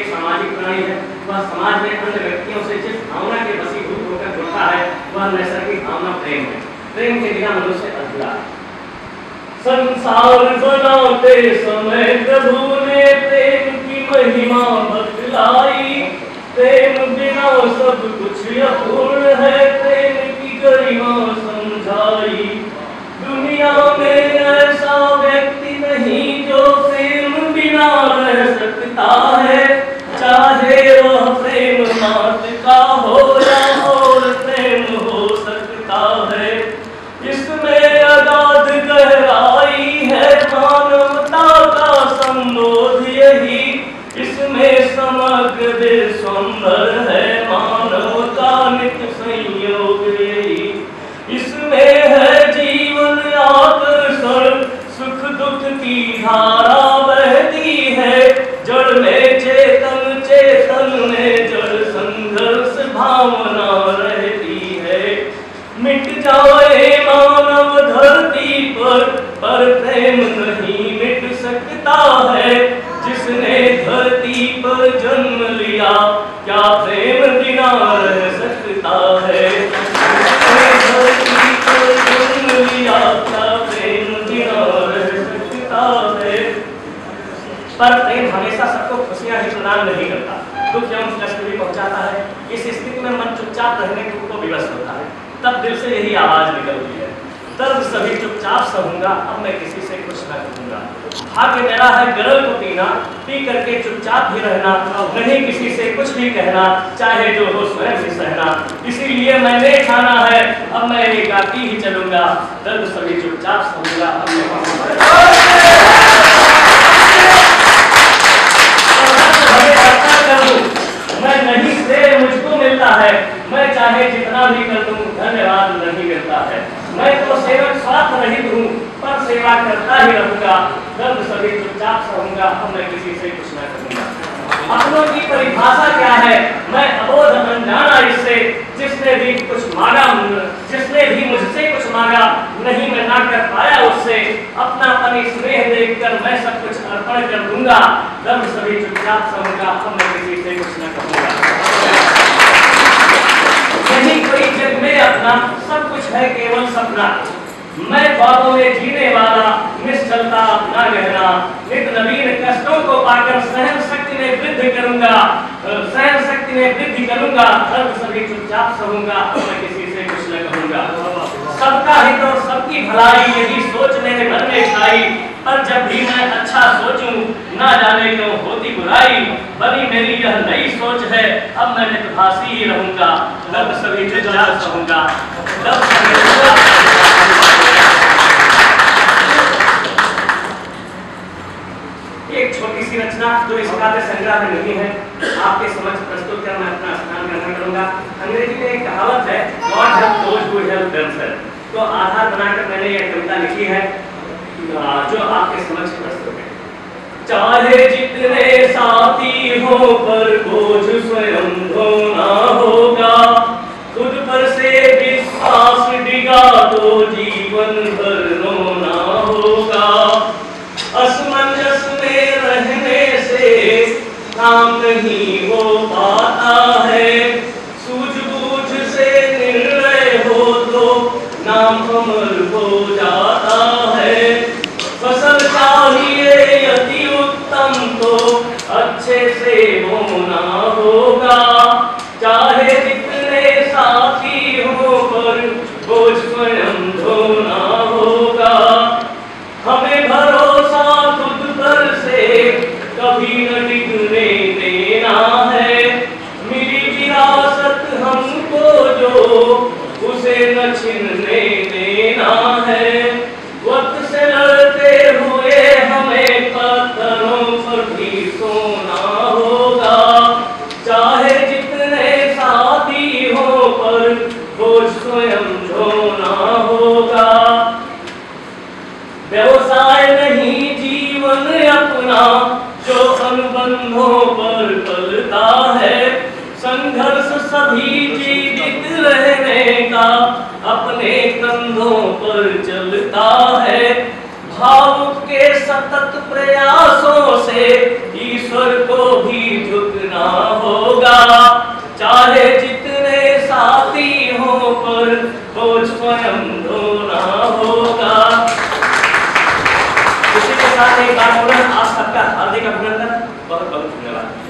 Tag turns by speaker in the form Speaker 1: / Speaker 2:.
Speaker 1: एक सामाजिक प्राणी है। वह समाज में अन्य व्यक्तियों से जिस भावना के वशीभूत होकर जुड़ता है वह नैसर्गिक भावना प्रेम है। प्रेम के बिना मनुष्य अधूरा है। संसार बनाते समय प्रभु ने प्रेम की महिमा बतलाई। प्रेम बिना सब कुछ अपूर्ण है, प्रेम की गरिमा समझाई। दुनिया में ऐसा व्यक्ति नहीं जो प्रेम बिना रह सकता है, चाहे वह प्रेम मात का हो या और प्रेम हो सकता है। इसमें अगाध गहराई है, मानवता का संबोध यही। इसमें समग्र विश्वंभर है, मानव का नित्य संयोग यही। इसमें है जीवन आकर्षण, सुख दुख की धारा बहती है। जड़ में चेतन, चेतन में जड़, संघर्ष भावना रहती है। मिट जाए मानव धरती पर प्रेम नहीं मिट सकता है। जिसने धरती पर जन्म लिया, क्या प्रेम बिना रह सकता है। जिसने धरती पर जन्म लिया, क्या प्रेम बिना रह सकता है। पर प्रेम हमेशा सबको खुशियां ही प्रदान नहीं करता, दुख एवं कष्ट भी पहुंचाता है। इस स्थिति में मन चुपचाप रहने को विवश होता है। तब दिल से यही आवाज निकलती है, तब सभी चुपचाप सहूंगा, अब मैं किसी से कुछ न कहूंगा। भाग्य मेरा है गरल को पीना, पी करके चुपचाप भी रहना, नहीं किसी से कुछ भी कहना, चाहे जो हो स्वयं ही सहना। इसीलिए मैंने ठाना है, अब मैं एकाकी ही चलूंगा, दर्द सभी चुपचाप सहूंगा, अब मैं नहीं से मुझको मिलता है। मैं चाहे जितना भी कर दूं, धन्यवाद नहीं मिलता है। मैं तो सेवक स्वार्थ रहित हूँ, पर सेवा करता ही रहूंगा, दर्द सभी चुपचाप सहूंगा, अब मैं किसी से कुछ न कहूंगा। अपनों की परिभाषा क्या है, मैं अबोध अनजाना इससे। जिसने भी कुछ मांगा, जिसने भी मुझसे कुछ मांगा, नहीं मैं ना कर पाया उससे। अपनापन स्नेह देखकर मैं सब कुछ अर्पण कर दूंगा, दर्द सभी चुपचाप सहूंगा, अब मैं किसी से कुछ न कहूंगा। नहीं कोई जग में अपना, सब कुछ है केवल सपना। मैं ख्वाबों में जीने वाला, निश्चलता ना गहना। नित नवीन कष्टों को पाकर सहन शक्ति में वृद्धि करूंगा, सहन शक्ति में वृद्धि करूंगा, दर्द सभी चुपचाप सहूंगा, मैं किसी से कुछ न कहूंगा। सबका हित और सबकी भलाई, यही सोच मेरे मन में छाई। पर जब भी मैं अच्छा सोचूं, ना जाने क्यों होती बुराई। बनी मेरी यह नई सोच है, अब मैं नितभासी ही रहूंगा, दर्द सभी चुपचाप सहूंगा। एक छोटी सी रचना जो इस काव्य संग्रह में नहीं है, आपके समझ प्रस्तुत कर मैं अपना स्थान ग्रहण करूंगा। अंग्रेजी में एक कहावत है, God help those who help themselves। तो आधार बनाकर मैंने यह कविता लिखी है, जो आपके समझ प्रस्तुत है। चाहे जितने साथी हो, पर बोझ स्वयं ढोना होगा। खुद पर से विश्वास डिगा तो जीवन भर रोना होगा। असमंजस में रहने से काम नहीं हो पाता है। सूझबूझ से निर्णय हो तो नाम अमर हो जाता है। फसल चाहिए यदि उत्तम तो अच्छे से होना होगा। चाहे जितने साथी हो, पर बोझ स्वयं ढोना होगा। हमें भरोसा खुद पर से कभी न डिगने देना है। मिली विरासत हमको जो, उसे न छीनने देना है। वक्त से लड़ते हुए हमें पत्थरों पर भी सोना होगा। चाहे जितने साथी हो, पर बोझ स्वयं ढोना होगा। व्यवसाय नहीं जीवन अपना, जो अनुबंधों पर पलता है। संघर्ष सभी जीवित रहने का अपने कंधों पर चलता है। भाव के सतत प्रयासों से ईश्वर को भी झुक चाहे जितने साथी हो पर बोझ स्वयं ढोना होगा। इसी के साथ एक बार पुनः आप सबका हार्दिक अभिनंदन, बहुत बहुत धन्यवाद।